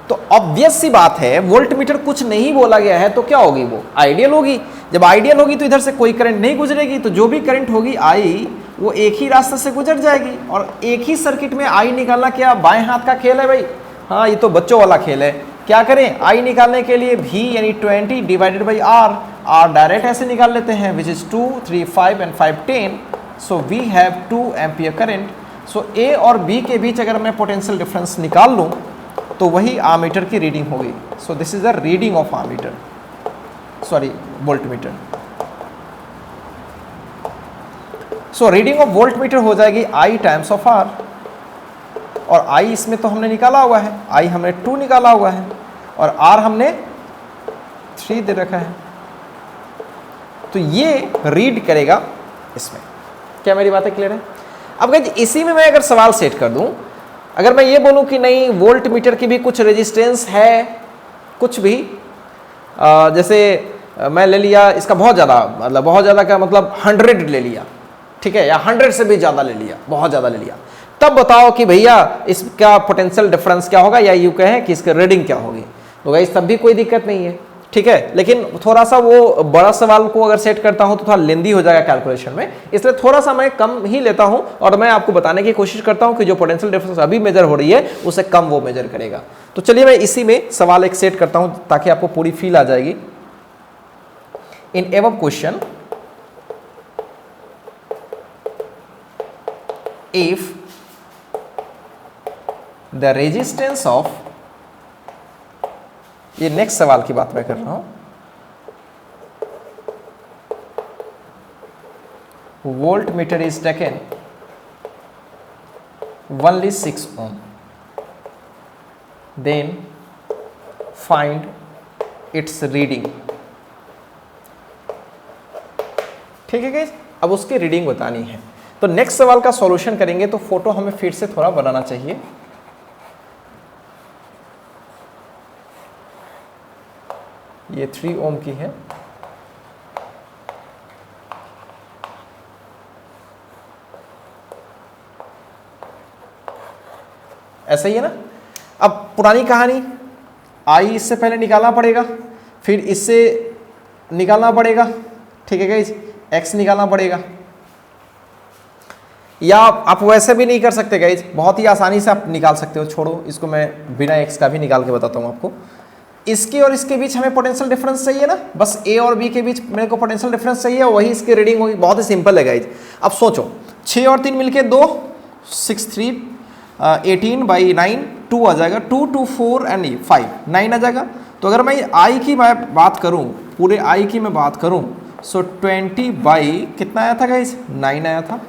तो ऑब्वियस सी बात है वोल्टमीटर कुछ नहीं बोला गया है तो क्या होगी, वो आइडियल होगी। जब आइडियल होगी तो इधर से कोई करंट नहीं गुजरेगी, तो जो भी करंट होगी आई वो एक ही रास्ते से गुजर जाएगी। और एक ही सर्किट में आई निकालना क्या बाएं हाथ का खेल है भाई? हाँ, ये तो बच्चों वाला खेल है। क्या करें, आई निकालने के लिए भी यानी 20 divided by R, R direct ऐसे निकाल लेते हैं, which is 2, 3, 5 and 5, 10। So we have 2 ampere current. So A और बी के बीच अगर मैं पोटेंशियल डिफरेंस निकाल लूँ तो वही आमीटर की रीडिंग होगी। सो this is the reading of ammeter, sorry voltmeter. So reading of voltmeter हो जाएगी I टाइम्स ऑफ R, और I इसमें तो हमने निकाला हुआ है, I हमने 2 निकाला हुआ है, और R हमने 3 दे रखा है। तो ये रीड करेगा इसमें। क्या मेरी बातें क्लियर है? अब गाइस इसी में मैं अगर सवाल सेट कर दूं, अगर मैं ये बोलूं कि नहीं वोल्ट मीटर की भी कुछ रेजिस्टेंस है, कुछ भी जैसे मैं ले लिया इसका बहुत ज़्यादा, मतलब बहुत ज़्यादा का मतलब 100 ले लिया, ठीक है, या 100 से भी ज़्यादा ले लिया, बहुत ज़्यादा ले लिया, तब बताओ कि भैया इसका पोटेंशियल डिफरेंस क्या होगा, या यूँ कहें कि इसका रीडिंग क्या होगी। तो गाइस तब भी कोई दिक्कत नहीं है, ठीक है। लेकिन थोड़ा सा वो बड़ा सवाल को अगर सेट करता हूं तो थोड़ा लेंदी हो जाएगा कैलकुलेशन में, इसलिए थोड़ा सा मैं कम ही लेता हूं, और मैं आपको बताने की कोशिश करता हूं कि जो पोटेंशियल डिफरेंस अभी मेजर हो रही है उससे कम वो मेजर करेगा। तो चलिए मैं इसी में सवाल एक सेट करता हूं ताकि आपको पूरी फील आ जाएगी। In above question, if the resistance of, ये नेक्स्ट सवाल की बात मैं कर रहा हूं, voltmeter is taken only 6 ohm, then find its reading. ठीक है गाइस, अब उसकी रीडिंग बतानी है। तो नेक्स्ट सवाल का सॉल्यूशन करेंगे तो फोटो हमें फिर से थोड़ा बनाना चाहिए। ये 3 ओम की है, ऐसा ही है ना। अब पुरानी कहानी, आई इससे पहले निकालना पड़ेगा, फिर इससे निकालना पड़ेगा, ठीक है गाइस, एक्स निकालना पड़ेगा। या आप वैसे भी नहीं कर सकते गाइस, बहुत ही आसानी से आप निकाल सकते हो, छोड़ो इसको, मैं बिना एक्स का भी निकाल के बताता हूँ आपको। इसके और इसके बीच हमें पोटेंशियल डिफरेंस चाहिए ना, बस ए और बी के बीच मेरे को पोटेंशियल डिफरेंस चाहिए, वही इसकी रीडिंग होगी। बहुत ही सिंपल है गाइस। अब सोचो 6 और 3 मिलके 2, 6 3 18/9 2 आ जाएगा, 2 2 4 एंड 5 9 आ जाएगा। तो अगर मैं आई की मैं बात करूं, पूरे आई की मैं बात करूं, सो 20 बाई कितना आया था गाइस, 9 आया था।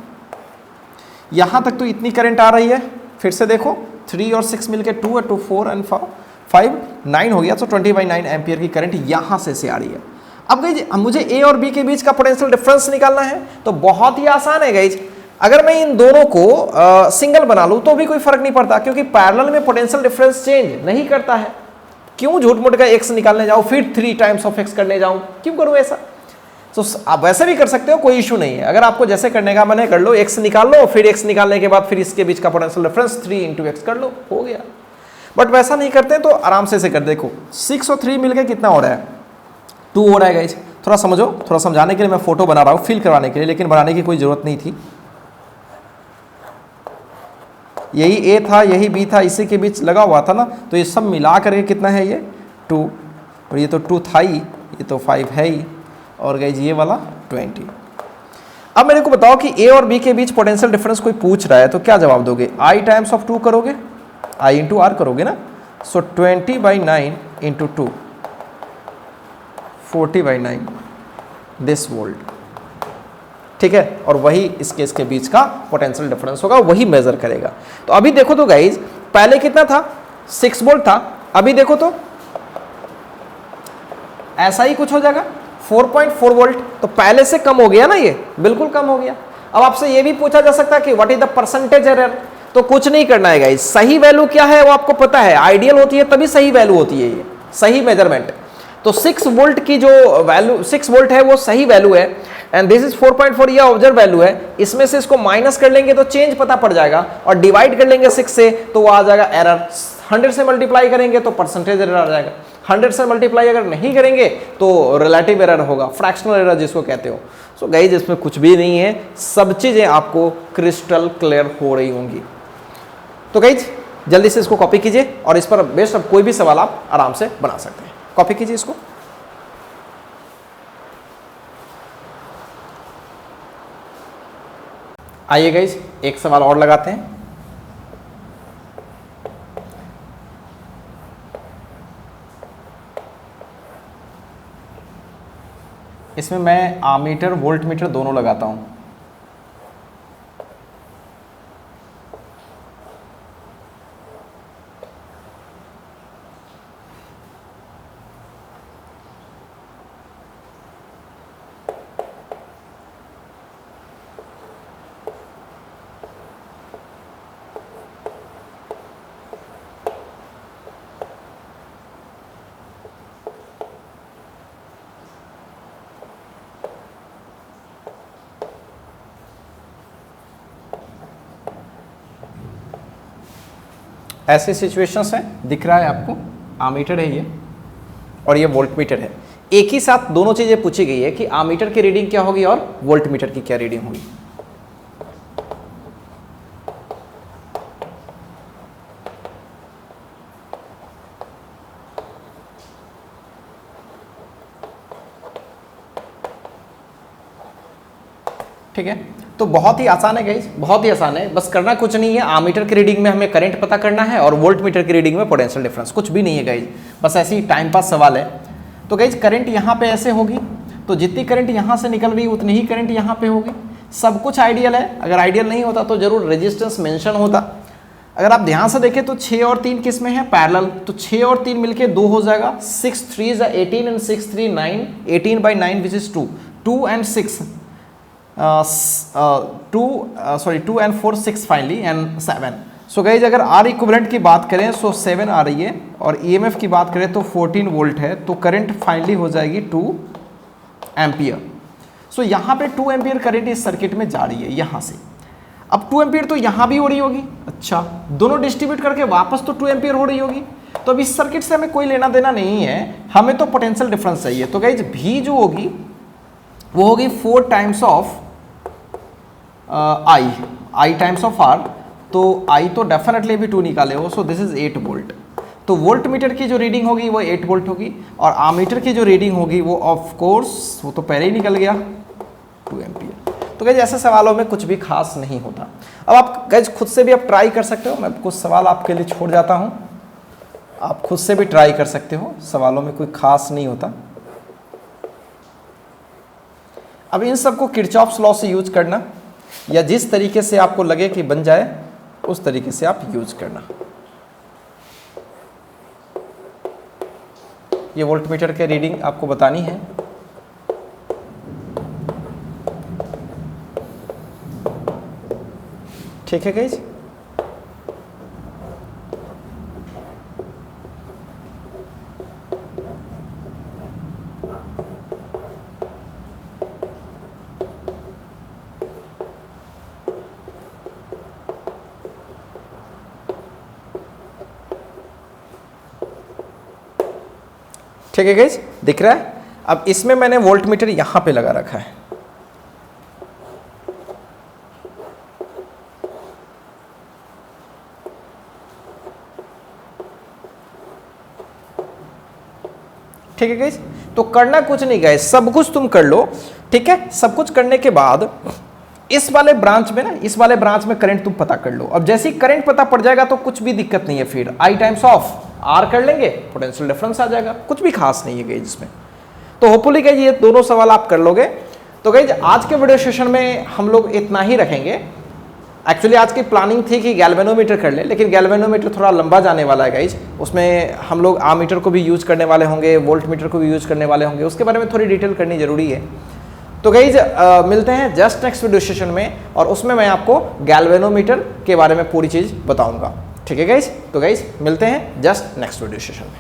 यहां तक तो इतनी करंट आ रही है, फिर से देखो 3 और 6 मिलके 2 2 4 एंड 5 9 हो गया। तो 20/9 एम्पियर की करंट यहां से आ रही है। अब गाइस मुझे ए और बी के बीच का पोटेंशियल डिफरेंस निकालना है, तो बहुत ही आसान है गाइस। अगर मैं इन दोनों को सिंगल बना लूं तो भी कोई फर्क नहीं पड़ता, क्योंकि पैरेलल में पोटेंशियल डिफरेंस चेंज नहीं करता है। क्यों झूठ मूठ का एक्स निकालने जाऊं, फिर 3 टाइम्स ऑफ एक्स करने जाऊं, क्यों करूं ऐसा। तो आप वैसे भी कर सकते हो, कोई इशू नहीं है। अगर आपको जैसे करने का मन है कर लो, एक्स निकाल लो, फिर एक्स निकालने के बाद फिर इसके बीच का पोटेंशियल डिफरेंस 3 × एक्स कर लो, हो गया। बट वैसा नहीं करते तो आराम से कर, देखो 6 और 3 मिलकर कितना हो रहा है, 2 हो रहा है गाइस। थोड़ा समझो, थोड़ा समझाने के लिए मैं फोटो बना रहा हूँ, फील करवाने के लिए, लेकिन बनाने की कोई जरूरत नहीं थी। यही ए था, यही बी था, इसी के बीच लगा हुआ था ना, तो ये सब मिला करके कितना है, ये 2, और ये तो 2 था ही, ये तो 5 है ही, और गाइस ये वाला 20। अब मेरे को बताओ कि ए और बी के बीच पोटेंशियल डिफरेंस कोई पूछ रहा है तो क्या जवाब दोगे, आई टाइम्स ऑफ 2 करोगे, आई इंटू आर करोगे ना। सो 20/9 इंटू 2 40/9 दिस वोल्ट, ठीक है। और वही इसके बीच का पोटेंशियल डिफरेंस होगा, वही मेजर करेगा। तो अभी देखो तो गाइज, पहले कितना था, 6 वोल्ट था, अभी देखो तो ऐसा ही कुछ हो जाएगा, 4.4 वोल्ट। तो पहले से कम हो गया ना, ये बिल्कुल कम हो गया। अब आपसे ये भी पूछा जा सकता है कि what is the percentage error, तो कुछ नहीं करना है गाइज, सही वैल्यू क्या है वो आपको पता है, आइडियल होती है तभी सही वैल्यू होती है, ये सही मेजरमेंट। तो 6 वोल्ट की जो वैल्यू 6 वोल्ट है वो सही वैल्यू है, एंड दिस इज 4.4, ये ऑब्जर्व वैल्यू है। इसमें से इसको माइनस कर लेंगे तो चेंज पता पड़ जाएगा, और डिवाइड कर लेंगे 6 से तो वो आ जाएगा एरर। 100 से मल्टीप्लाई करेंगे तो परसेंटेज एरर आ जाएगा, 100 से मल्टीप्लाई अगर नहीं करेंगे तो रिलेटिव एरर होगा, फ्रैक्शनल एरर जिसको कहते हो। सो गाइज इसमें कुछ भी नहीं है, सब चीजें आपको क्रिस्टल क्लियर हो रही होंगी। तो गाइज जल्दी से इसको कॉपी कीजिए, और इस पर बेस्ड कोई भी सवाल आप आराम से बना सकते हैं। कॉपी कीजिए इसको। आइए गाइज एक सवाल और लगाते हैं। इसमें मैं आमीटर वोल्ट मीटर दोनों लगाता हूं। ऐसे सिचुएशंस हैं, दिख रहा है आपको, आमीटर है ये और ये वोल्ट मीटर है। एक ही साथ दोनों चीजें पूछी गई है कि आमीटर की रीडिंग क्या होगी और वोल्ट मीटर की क्या रीडिंग होगी। ठीक है, तो बहुत ही आसान है गाइस, बहुत ही आसान है, बस करना कुछ नहीं है। आमीटर की रीडिंग में हमें करंट पता करना है और वोल्ट मीटर की रीडिंग में पोटेंशियल डिफरेंस, कुछ भी नहीं है गाइस, बस ऐसे ही टाइम पास सवाल है। तो गाइस करंट यहाँ पे ऐसे होगी, तो जितनी करंट यहाँ से निकल रही उतनी ही करंट यहाँ पे होगी। सब कुछ आइडियल है, अगर आइडियल नहीं होता तो जरूर रेजिस्टेंस मेंशन होता। अगर आप ध्यान से देखें तो 6 और 3 किस में है, पैरेलल, तो 6 और 3 मिलके 2 हो जाएगा, 6 3 18 and 6 3 9, 18/9 which is 2, 2 and 6 2 and 4 6 finally and 7, so guys अगर आर इक्विवेलेंट की बात करें सो 7 आ रही है और ईएमएफ की बात करें तो 14 वोल्ट है, तो करंट फाइनली हो जाएगी 2 एम्पियर। सो यहाँ पे 2 एम्पियर करंट इस सर्किट में जा रही है यहाँ से। अब 2 एम्पियर तो यहाँ भी हो रही होगी, अच्छा दोनों डिस्ट्रीब्यूट करके वापस तो 2 एम्पियर हो रही होगी। तो अब इस सर्किट से हमें कोई लेना देना नहीं है, हमें तो पोटेंशियल डिफरेंस चाहिए। तो गाइज भी जो होगी वो होगी 4 times of I times of R, तो आई तो डेफिनेटली भी 2 निकाले हो, सो दिस इज 8 वोल्ट। तो वोल्ट मीटर की जो रीडिंग होगी वो 8 वोल्ट होगी और आमीटर की जो रीडिंग होगी वो ऑफ कोर्स वो तो पहले ही निकल गया 2 एम्पियर। तो गाइज ऐसे सवालों में कुछ भी खास नहीं होता। अब आप गाइज खुद से भी आप ट्राई कर सकते हो, मैं कुछ सवाल आपके लिए छोड़ जाता हूँ, आप खुद से भी ट्राई कर सकते हो, सवालों में कोई खास नहीं होता। अब इन सबको किरचॉफ्स लॉ से यूज करना या जिस तरीके से आपको लगे कि बन जाए उस तरीके से आप यूज करना। ये वोल्टमीटर के रीडिंग आपको बतानी है। ठीक है गाइज, ठीक है गाइज, दिख रहा है। अब इसमें मैंने वोल्ट मीटर यहां पे लगा रखा है, ठीक है गाइज। तो करना कुछ नहीं गाइज, सब कुछ तुम कर लो, ठीक है। सब कुछ करने के बाद इस वाले ब्रांच में ना, इस वाले ब्रांच में करंट तुम पता कर लो। अब जैसे ही करंट पता पड़ जाएगा तो कुछ भी दिक्कत नहीं है, फिर आई टाइम्स ऑफ आर कर लेंगे, पोटेंशियल डिफरेंस आ जाएगा, कुछ भी खास नहीं है गाइज इसमें। तो होपफुली गाइज ये दोनों सवाल आप कर लोगे। तो गाइज आज के वीडियो सेशन में हम लोग इतना ही रखेंगे। एक्चुअली आज की प्लानिंग थी कि गैल्वेनोमीटर कर ले, लेकिन गैल्वेनोमीटर थोड़ा लंबा जाने वाला है गाइज, उसमें हम लोग आमीटर को भी यूज करने वाले होंगे, वोल्ट मीटर को भी यूज करने वाले होंगे, उसके बारे में थोड़ी डिटेल करनी जरूरी है। तो गाइज मिलते हैं जस्ट नेक्स्ट वीडियो सेशन में, और उसमें मैं आपको गैल्वेनोमीटर के बारे में पूरी चीज़ बताऊंगा, ठीक है गाइज। तो गाइज मिलते हैं जस्ट नेक्स्ट वीडियो सेशन में।